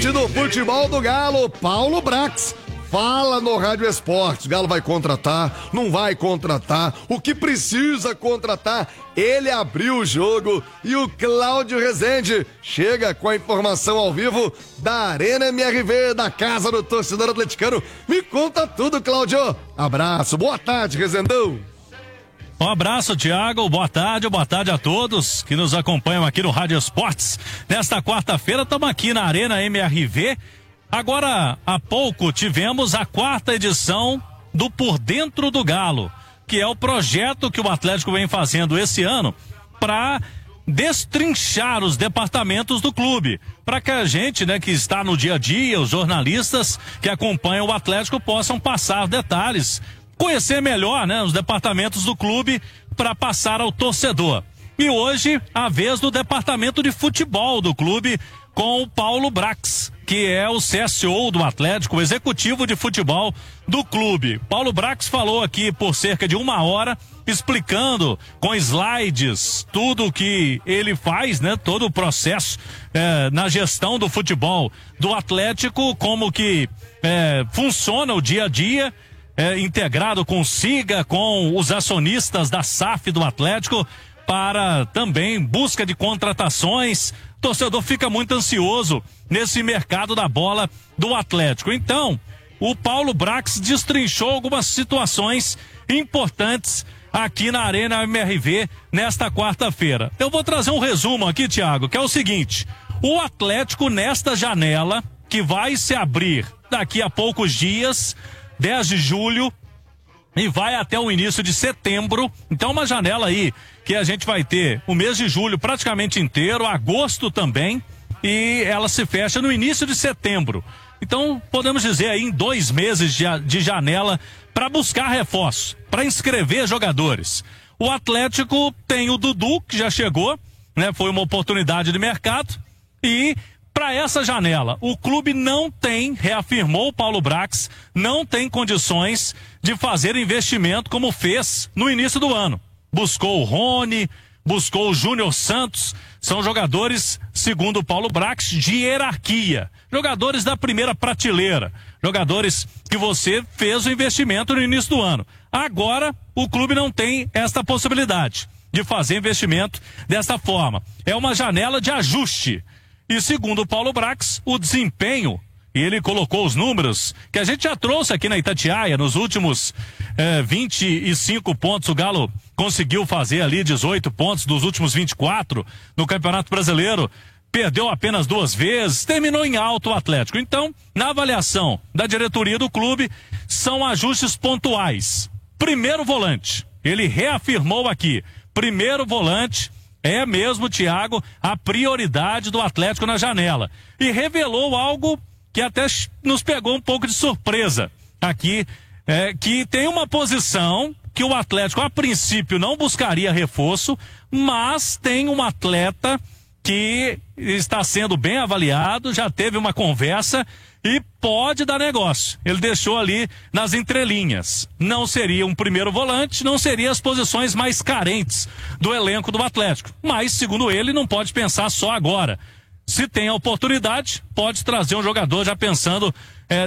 presidente do futebol do Galo, Paulo Brax, fala no Rádio Esportes. Galo vai contratar, não vai contratar, o que precisa contratar. Ele abriu o jogo e o Cláudio Rezende chega com a informação ao vivo da Arena MRV, da casa do torcedor atleticano. Me conta tudo, Cláudio. Abraço, boa tarde, Rezendão. Um abraço, Thiago, boa tarde a todos que nos acompanham aqui no Rádio Esportes. Nesta quarta-feira estamos aqui na Arena MRV. Agora, há pouco, tivemos a 4ª edição do Por Dentro do Galo, que é o projeto que o Atlético vem fazendo esse ano para destrinchar os departamentos do clube, para que a gente, né, que está no dia a dia, os jornalistas que acompanham o Atlético possam passar detalhes, conhecer melhor, né, os departamentos do clube para passar ao torcedor. E hoje, a vez do departamento de futebol do clube com o Paulo Brax, que é o CSO do Atlético, o executivo de futebol do clube. Paulo Brax falou aqui por cerca de 1 hora, explicando com slides tudo o que ele faz, né? Todo o processo na gestão do futebol do Atlético, como que funciona o dia a dia, integrado com o SIGA, com os acionistas da SAF do Atlético, para também busca de contratações. O torcedor fica muito ansioso nesse mercado da bola do Atlético. Então, o Paulo Brax destrinchou algumas situações importantes aqui na Arena MRV nesta quarta-feira. Eu vou trazer um resumo aqui, Thiago, que é o seguinte: o Atlético, nesta janela, que vai se abrir daqui a poucos dias, 10 de julho, e vai até o início de setembro. Então, uma janela aí que a gente vai ter o mês de julho praticamente inteiro, agosto também, e ela se fecha no início de setembro. Então, podemos dizer aí em 2 meses de janela para buscar reforço, para inscrever jogadores. O Atlético tem o Dudu, que já chegou, né? Foi uma oportunidade de mercado, e para essa janela, o clube não tem, reafirmou o Paulo Brax, não tem condições de fazer investimento como fez no início do ano. Buscou o Rony, buscou o Júnior Santos, são jogadores, segundo o Paulo Brax, de hierarquia, jogadores da primeira prateleira, jogadores que você fez o investimento no início do ano. Agora, o clube não tem esta possibilidade de fazer investimento desta forma. É uma janela de ajuste. E segundo o Paulo Brax, o desempenho, e ele colocou os números que a gente já trouxe aqui na Itatiaia, nos últimos 25 pontos, o Galo conseguiu fazer ali 18 pontos dos últimos 24 no Campeonato Brasileiro, perdeu apenas 2 vezes, terminou em alto o Atlético. Então, na avaliação da diretoria do clube, são ajustes pontuais. Primeiro volante, ele reafirmou aqui, primeiro volante é mesmo, Thiago, a prioridade do Atlético na janela. E revelou algo que até nos pegou um pouco de surpresa aqui, que tem uma posição que o Atlético a princípio não buscaria reforço, mas tem um atleta que está sendo bem avaliado, já teve uma conversa e pode dar negócio. Ele deixou ali nas entrelinhas. Não seria um primeiro volante, não seria as posições mais carentes do elenco do Atlético. Mas, segundo ele, não pode pensar só agora. Se tem a oportunidade, pode trazer um jogador já pensando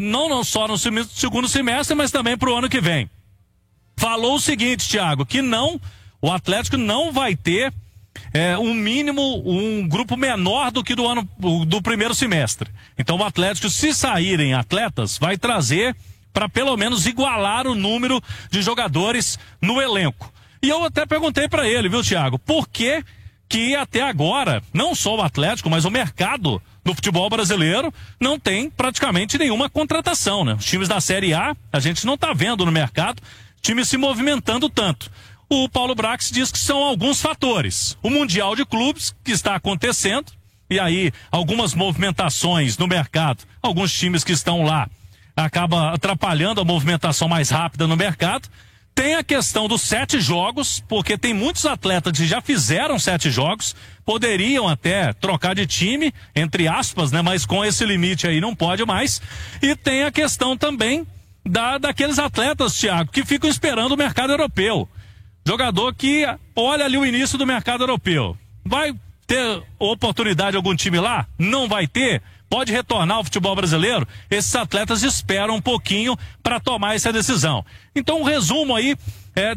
não só no segundo semestre, mas também para o ano que vem. Falou o seguinte, Thiago, que o Atlético não vai ter um grupo menor do que do primeiro semestre. Então o Atlético, se saírem atletas, vai trazer para pelo menos igualar o número de jogadores no elenco. E eu até perguntei para ele, viu, Thiago, por que até agora, não só o Atlético, mas o mercado do futebol brasileiro não tem praticamente nenhuma contratação, né? Os times da Série A gente não está vendo no mercado times se movimentando tanto. O Paulo Brax diz que são alguns fatores. O Mundial de Clubes, que está acontecendo, e aí algumas movimentações no mercado, alguns times que estão lá, acaba atrapalhando a movimentação mais rápida no mercado. Tem a questão dos 7 jogos, porque tem muitos atletas que já fizeram 7 jogos, poderiam até trocar de time, entre aspas, né? Mas com esse limite aí não pode mais. E tem a questão também daqueles atletas, Thiago, que ficam esperando o mercado europeu. Jogador que olha ali o início do mercado europeu. Vai ter oportunidade em algum time lá? Não vai ter? pode retornar ao futebol brasileiro, esses atletas esperam um pouquinho para tomar essa decisão. Então, um resumo aí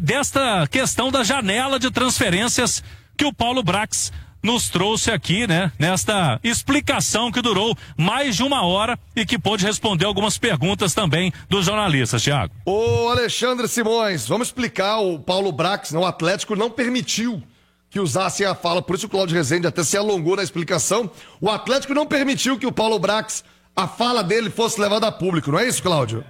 desta questão da janela de transferências que o Paulo Brax nos trouxe aqui, né? Nesta explicação que durou mais de 1 hora e que pôde responder algumas perguntas também dos jornalistas, Thiago. Ô Alexandre Simões, vamos explicar. O Paulo Brax, o Atlético não permitiu que usassem a fala, por isso o Cláudio Rezende até se alongou na explicação. O Atlético não permitiu que o Paulo Brax, a fala dele fosse levada a público, não é isso, Cláudio?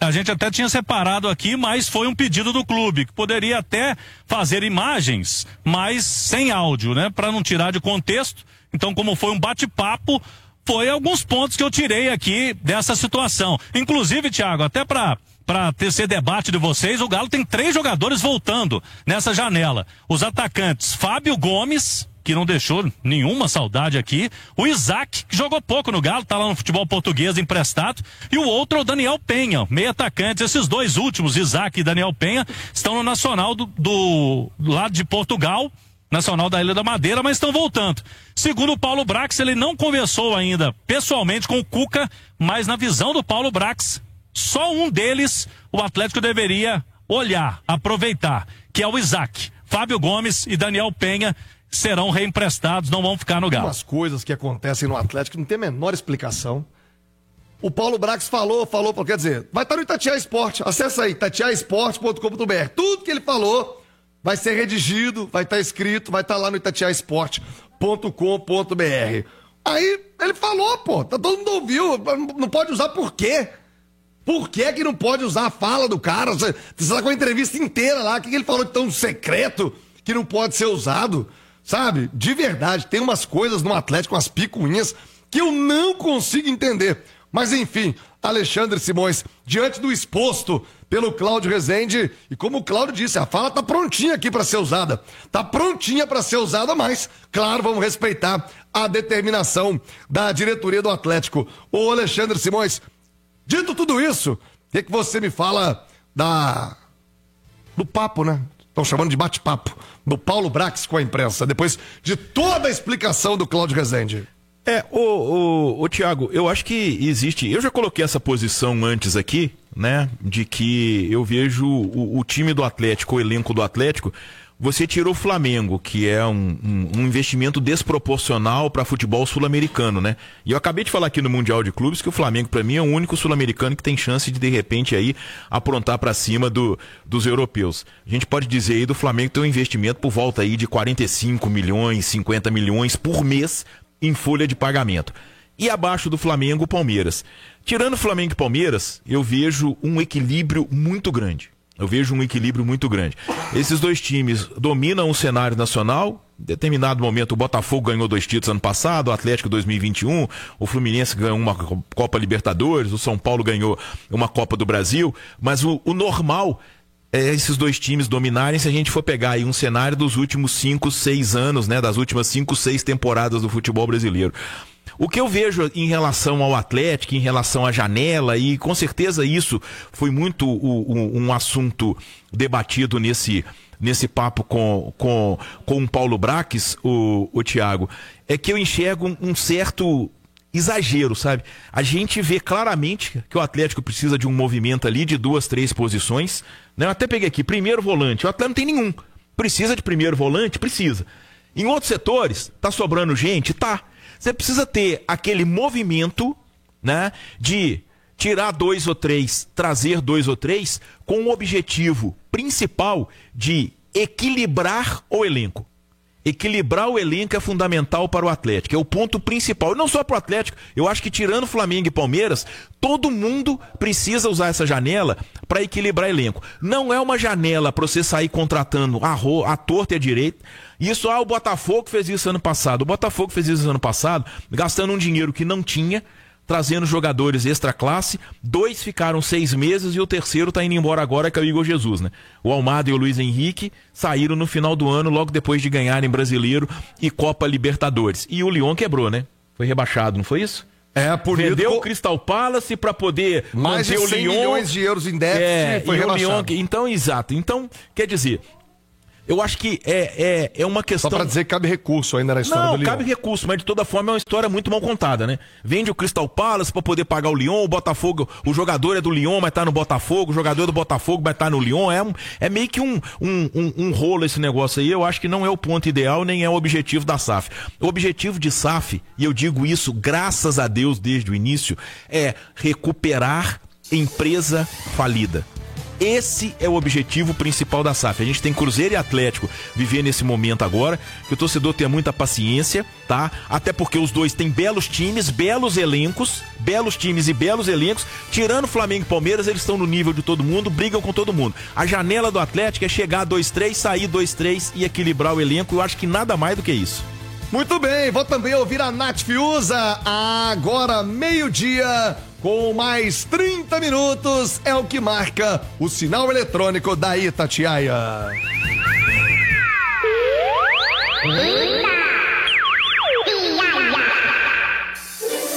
A gente até tinha separado aqui, mas foi um pedido do clube, que poderia até fazer imagens, mas sem áudio, né? Para não tirar de contexto. Então, como foi um bate-papo, foi alguns pontos que eu tirei aqui dessa situação. Inclusive, Thiago, até para ter debate de vocês, o Galo tem 3 jogadores voltando nessa janela. Os atacantes Fábio Gomes, que não deixou nenhuma saudade aqui, o Isaac, que jogou pouco no Galo, tá lá no futebol português emprestado, e o outro é o Daniel Penha, meio atacante. Esses 2 últimos, Isaac e Daniel Penha, estão no Nacional do lado de Portugal, Nacional da Ilha da Madeira, mas estão voltando. Segundo o Paulo Brax, ele não conversou ainda pessoalmente com o Cuca, mas na visão do Paulo Brax, só um deles o Atlético deveria olhar, aproveitar, que é o Isaac. Fábio Gomes e Daniel Penha serão reemprestados, não vão ficar no Galo. Umas coisas que acontecem no Atlético não tem a menor explicação. O Paulo Brax falou, quer dizer, vai estar no Itatiaia Esporte, acessa aí, itatiaesporte.com.br. Tudo que ele falou vai ser redigido, vai estar escrito, vai estar lá no itatiaesporte.com.br. Aí ele falou, pô, todo mundo ouviu, não pode usar por quê? Por que não pode usar a fala do cara? Você tá com a entrevista inteira lá, o que ele falou de tão secreto que não pode ser usado? Sabe? De verdade, tem umas coisas no Atlético, umas picuinhas, que eu não consigo entender. Mas enfim, Alexandre Simões, diante do exposto pelo Cláudio Rezende, e como o Cláudio disse, a fala tá prontinha aqui para ser usada. Tá prontinha para ser usada, mas, claro, vamos respeitar a determinação da diretoria do Atlético. Ô Alexandre Simões, dito tudo isso, o que você me fala do papo, né? Estão chamando de bate-papo do Paulo Brax com a imprensa, depois de toda a explicação do Cláudio Rezende. Thiago, eu acho que existe, eu já coloquei essa posição antes aqui, né, de que eu vejo o time do Atlético, o elenco do Atlético, você tirou o Flamengo, que é um investimento desproporcional para futebol sul-americano, né? E eu acabei de falar aqui no Mundial de Clubes que o Flamengo, para mim, é o único sul-americano que tem chance de repente, aí, aprontar para cima dos europeus. A gente pode dizer aí do Flamengo ter um investimento por volta aí de 45 milhões, 50 milhões por mês em folha de pagamento. E abaixo do Flamengo, o Palmeiras. Tirando o Flamengo e Palmeiras, eu vejo um equilíbrio muito grande. Esses 2 times dominam o cenário nacional. Em determinado momento o Botafogo ganhou 2 títulos ano passado, o Atlético 2021, o Fluminense ganhou uma Copa Libertadores, o São Paulo ganhou uma Copa do Brasil, mas o normal é esses 2 times dominarem se a gente for pegar aí um cenário dos últimos 5, 6 anos, né, das últimas 5, 6 temporadas do futebol brasileiro. O que eu vejo em relação ao Atlético, em relação à janela, e com certeza isso foi muito um assunto debatido nesse papo com o Paulo Brax, o Thiago, é que eu enxergo um certo exagero, sabe? A gente vê claramente que o Atlético precisa de um movimento ali de 2, 3 posições, né? Eu até peguei aqui, primeiro volante, o Atlético não tem nenhum. Precisa de primeiro volante? Precisa. Em outros setores, tá sobrando gente? Tá. Você precisa ter aquele movimento, né, de tirar 2 ou 3, trazer 2 ou 3, com o objetivo principal de equilibrar o elenco. Equilibrar o elenco é fundamental para o Atlético, é o ponto principal. E não só para o Atlético, eu acho que tirando Flamengo e Palmeiras, todo mundo precisa usar essa janela para equilibrar o elenco. Não é uma janela para você sair contratando a torta e a direita. Isso, o Botafogo fez isso ano passado. O Botafogo fez isso ano passado, gastando um dinheiro que não tinha, trazendo jogadores extra classe. 2 ficaram 6 meses e o terceiro tá indo embora agora, que é o Igor Jesus, né? O Almada e o Luiz Henrique saíram no final do ano, logo depois de ganharem Brasileiro e Copa Libertadores. E o Lyon quebrou, né? Foi rebaixado, não foi isso? Vendeu o Crystal Palace para poder mais manter de 100 milhões de euros em déficit. Foi rebaixado. Então, exato. Então, quer dizer, Eu acho que é uma questão... Só pra dizer que cabe recurso ainda na história do Lyon. Não, cabe recurso, mas de toda forma é uma história muito mal contada, né? Vende o Crystal Palace pra poder pagar o Lyon, o Botafogo, o jogador é do Lyon, mas tá no Botafogo, o jogador é do Botafogo, mas tá no Lyon. É meio que um rolo esse negócio aí. Eu acho que não é o ponto ideal, nem é o objetivo da SAF. O objetivo de SAF, e eu digo isso graças a Deus desde o início, é recuperar empresa falida. Esse é o objetivo principal da SAF. A gente tem Cruzeiro e Atlético viver nesse momento agora, que o torcedor tenha muita paciência, tá? Até porque os dois têm belos times, belos times e belos elencos. Tirando Flamengo e Palmeiras, eles estão no nível de todo mundo, brigam com todo mundo. A janela do Atlético é chegar a 2-3, sair 2-3 e equilibrar o elenco. Eu acho que nada mais do que isso. Muito bem, vou também ouvir a Nath Fiuza, agora meio-dia, com mais 30 minutos, é o que marca o sinal eletrônico da Itatiaia.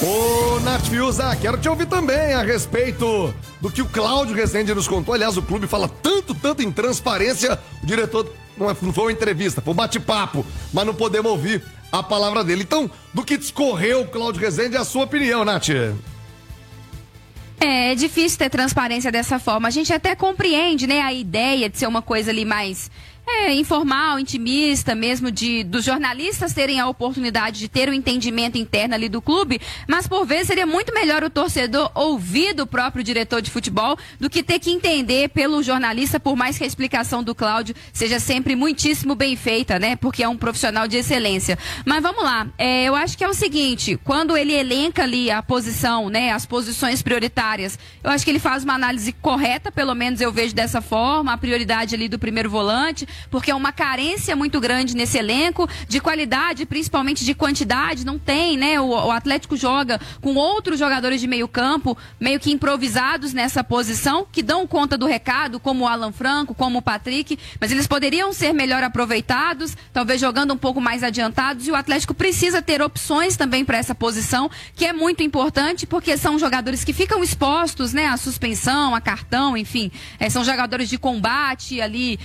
Ô, Nath Fiuza, quero te ouvir também a respeito do que o Cláudio Rezende nos contou. Aliás, o clube fala tanto em transparência, o diretor, não foi uma entrevista, foi um bate-papo, mas não podemos ouvir a palavra dele. Então, do que discorreu o Cláudio Rezende, a sua opinião, Nath? É difícil ter transparência dessa forma. A gente até compreende, né, a ideia de ser uma coisa ali mais informal, intimista mesmo, dos jornalistas terem a oportunidade de ter o entendimento interno ali do clube, mas por vezes seria muito melhor o torcedor ouvir do próprio diretor de futebol do que ter que entender pelo jornalista, por mais que a explicação do Cláudio seja sempre muitíssimo bem feita, né, porque é um profissional de excelência. Mas vamos lá, eu acho que é o seguinte, quando ele elenca ali a posição, né, as posições prioritárias, eu acho que ele faz uma análise correta, pelo menos eu vejo dessa forma, a prioridade ali do primeiro volante, porque é uma carência muito grande nesse elenco, de qualidade, principalmente de quantidade, não tem, né? O Atlético joga com outros jogadores de meio campo, meio que improvisados nessa posição, que dão conta do recado, como o Alan Franco, como o Patrick, mas eles poderiam ser melhor aproveitados, talvez jogando um pouco mais adiantados, e o Atlético precisa ter opções também para essa posição, que é muito importante, porque são jogadores que ficam expostos, né? A suspensão, a cartão, enfim, são jogadores de combate ali,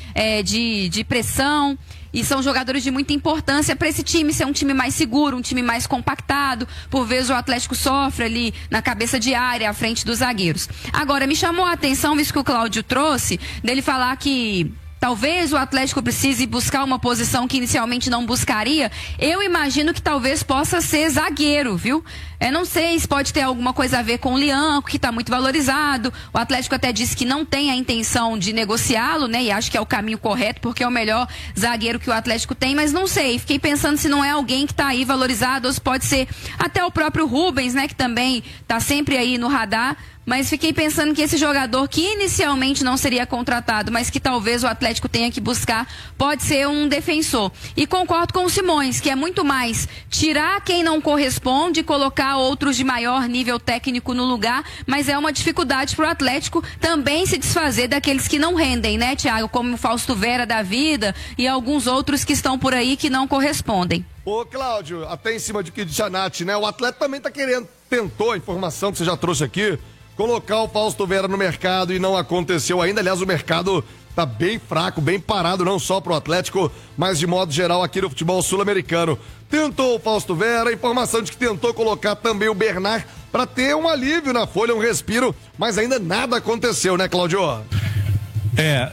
de pressão, e são jogadores de muita importância para esse time ser um time mais seguro, um time mais compactado. Por vezes o Atlético sofre ali na cabeça de área, à frente dos zagueiros. Agora, me chamou a atenção isso que o Cláudio trouxe, dele falar que talvez o Atlético precise buscar uma posição que inicialmente não buscaria. Eu imagino que talvez possa ser zagueiro, viu? Não sei se pode ter alguma coisa a ver com o Lianco, que está muito valorizado. O Atlético até disse que não tem a intenção de negociá-lo, né? E acho que é o caminho correto, porque é o melhor zagueiro que o Atlético tem, mas não sei. Fiquei pensando se não é alguém que está aí valorizado, ou se pode ser até o próprio Rubens, né? Que também está sempre aí no radar. Mas fiquei pensando que esse jogador que inicialmente não seria contratado, mas que talvez o Atlético tenha que buscar, pode ser um defensor. E concordo com o Simões, que é muito mais tirar quem não corresponde e colocar outros de maior nível técnico no lugar, mas é uma dificuldade para o Atlético também se desfazer daqueles que não rendem, né, Thiago? Como o Fausto Vera da vida e alguns outros que estão por aí que não correspondem. Ô, Cláudio, até em cima de que disse a Nath, né? O Atlético também tá querendo, tentou a informação que você já trouxe aqui, colocar o Fausto Vera no mercado e não aconteceu ainda. Aliás, o mercado tá bem fraco, bem parado, não só pro Atlético, mas de modo geral aqui no futebol sul-americano. Tentou o Fausto Vera, a informação de que tentou colocar também o Bernard para ter um alívio na folha, um respiro, mas ainda nada aconteceu, né, Cláudio?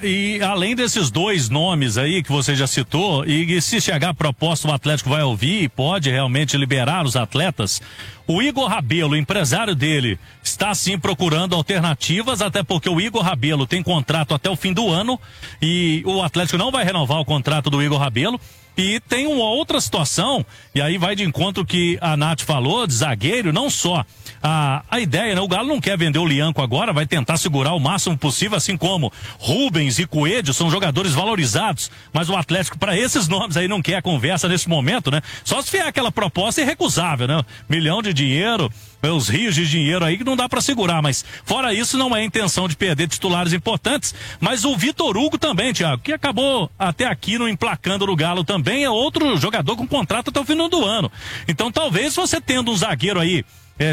E além desses dois nomes aí que você já citou, e se chegar a proposta o Atlético vai ouvir e pode realmente liberar os atletas, o Igor Rabelo, o empresário dele, está sim procurando alternativas, até porque o Igor Rabelo tem contrato até o fim do ano e o Atlético não vai renovar o contrato do Igor Rabelo. E tem uma outra situação, e aí vai de encontro que a Nath falou, de zagueiro, não só a ideia, né? O Galo não quer vender o Lianco agora, vai tentar segurar o máximo possível, assim como Rubens e Coelho são jogadores valorizados, mas o Atlético, para esses nomes aí, não quer a conversa nesse momento, né? Só se vier aquela proposta irrecusável, né? milhão de dinheiro, os rios de dinheiro aí que não dá para segurar, mas fora isso não é a intenção de perder titulares importantes, mas o Vitor Hugo também, Thiago, que acabou até aqui não emplacando no Galo também, é outro jogador com contrato até o final do ano. Então talvez você tendo um zagueiro aí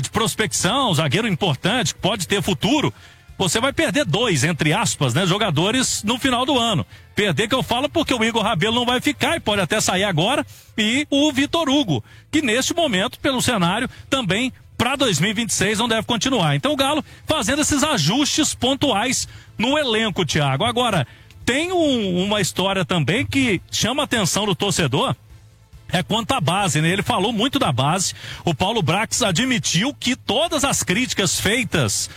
de prospecção, um zagueiro importante, que pode ter futuro, você vai perder 2, entre aspas, né, jogadores no final do ano. Perder que eu falo porque o Igor Rabelo não vai ficar e pode até sair agora, e o Vitor Hugo, que neste momento, pelo cenário, também para 2026 não deve continuar. Então o Galo fazendo esses ajustes pontuais no elenco, Thiago. Agora, tem uma história também que chama a atenção do torcedor, é quanto à base, né? Ele falou muito da base. O Paulo Brax admitiu que todas as críticas feitas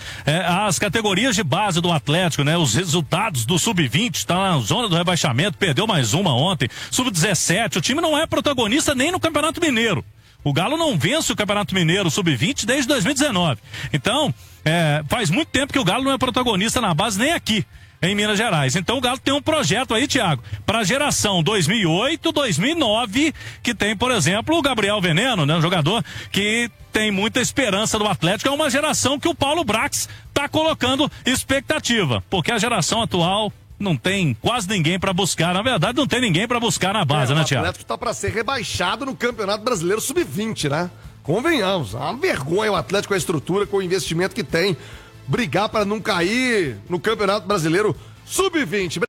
às categorias de base do Atlético, né? Os resultados do Sub-20, está na zona do rebaixamento, perdeu mais uma ontem. Sub-17, o time não é protagonista nem no Campeonato Mineiro. O Galo não vence o Campeonato Mineiro Sub-20 desde 2019. Então, faz muito tempo que o Galo não é protagonista na base nem aqui em Minas Gerais. Então o Galo tem um projeto aí, Thiago, para a geração 2008, 2009, que tem, por exemplo, o Gabriel Veneno, né, um jogador que tem muita esperança do Atlético. É uma geração que o Paulo Brax está colocando expectativa, porque a geração atual não tem quase ninguém para buscar. Na verdade, não tem ninguém para buscar na base, né, Thiago? O Atlético está para ser rebaixado no Campeonato Brasileiro Sub-20, né? Convenhamos, é uma vergonha o Atlético com a estrutura, com o investimento que tem. Brigar para não cair no Campeonato Brasileiro Sub-20.